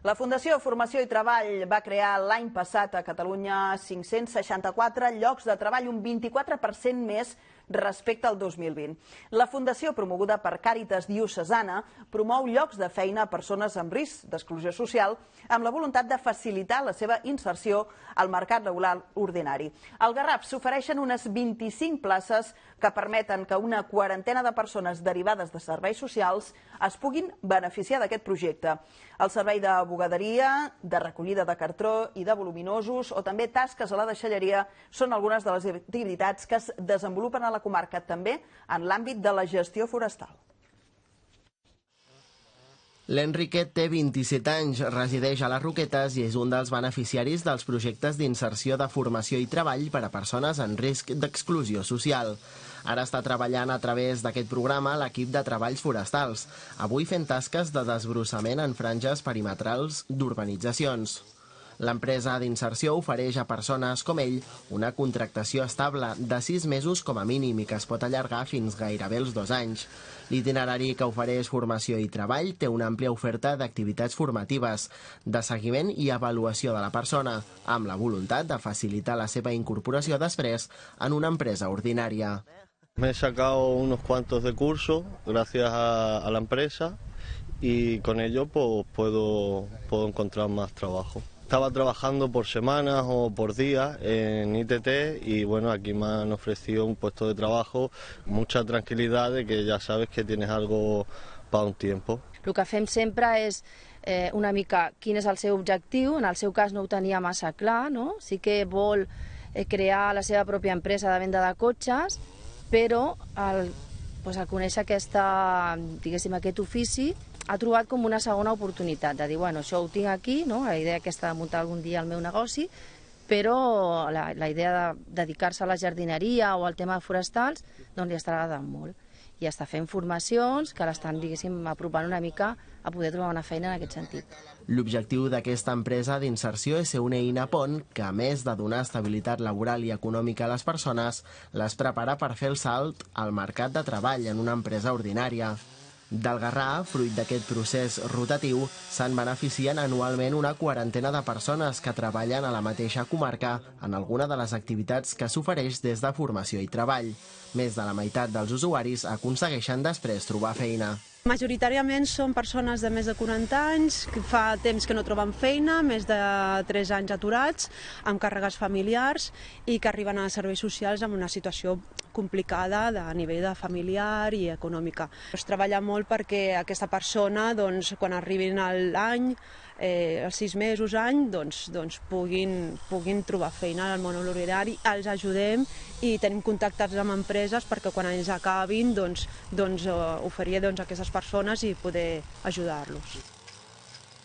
La Fundació Formació i Treball va crear l'any passat a Catalunya 564 llocs de treball, un 24% més respecte al 2020. La Fundació, promoguda per Càritas Diocesana, promou llocs de feina a persones amb risc d'exclusió social amb la voluntat de facilitar la seva inserció al mercat laboral ordinari. Al Garraf s'ofereixen unes 25 places que permeten que una quarantena de persones derivades de serveis socials es puguin beneficiar d'aquest projecte. El servei de bugaderia, de recollida de cartró i de voluminosos o també tasques a la deixalleria són algunes de les activitats que es desenvolupen a la comarca, també en l'àmbit de la gestió forestal. L'Enriquet té 27 anys, resideix a les Roquetes i és un dels beneficiaris dels projectes d'inserció de formació i treball per a persones en risc d'exclusió social. Ara està treballant a través d'aquest programa l'equip de treballs forestals, avui fent tasques de desbrossament en franges perimetrals d'urbanitzacions. L'empresa d'inserció ofereix a persones com ell una contractació estable de 6 mesos com a mínim i que es pot allargar fins gairebé els 2 anys. L'itinerari que ofereix formació i treball té una àmplia oferta d'activitats formatives, de seguiment i avaluació de la persona, amb la voluntat de facilitar la seva incorporació després en una empresa ordinària. Me he sacado unos cuantos de curso gracias a la empresa y con ello pues, puedo encontrar más trabajo. Estaba trabajando por semanas o por días en ITT y bueno, aquí me han ofrecido un puesto de trabajo, mucha tranquilidad de que ya sabes que tienes algo para un tiempo. El que fem sempre és una mica quin és el seu objectiu, en el seu cas no ho tenia massa clar, no? Sí que vol crear la seva pròpia empresa de venda de cotxes, però al conèixer aquest ofici ha trobat com una segona oportunitat de dir, bueno, això ho tinc aquí, no? La idea aquesta de muntar algun dia el meu negoci, però la idea de dedicar-se a la jardineria o al tema forestals doncs li està agradant molt. I està fent formacions que l'estan, diguéssim, apropant una mica a poder trobar una feina en aquest sentit. L'objectiu d'aquesta empresa d'inserció és ser una eina pont que, a més de donar estabilitat laboral i econòmica a les persones, les prepara per fer el salt al mercat de treball en una empresa ordinària. Del Garraf, fruit d'aquest procés rotatiu, se'n beneficien anualment una quarantena de persones que treballen a la mateixa comarca en alguna de les activitats que s'ofereix des de formació i treball. Més de la meitat dels usuaris aconsegueixen després trobar feina. Majoritàriament són persones de més de 40 anys, que fa temps que no troben feina, més de 3 anys aturats, amb càrregues familiars i que arriben a serveis socials amb una situació complicada a nivell de familiar i econòmica. Es treballa molt perquè aquesta persona, quan arribin l'any, els 6 mesos, any, puguin trobar feina al món ordinari, els ajudem i tenim contactes amb empreses perquè quan ells acabin oferir a aquestes persones i poder ajudar-los.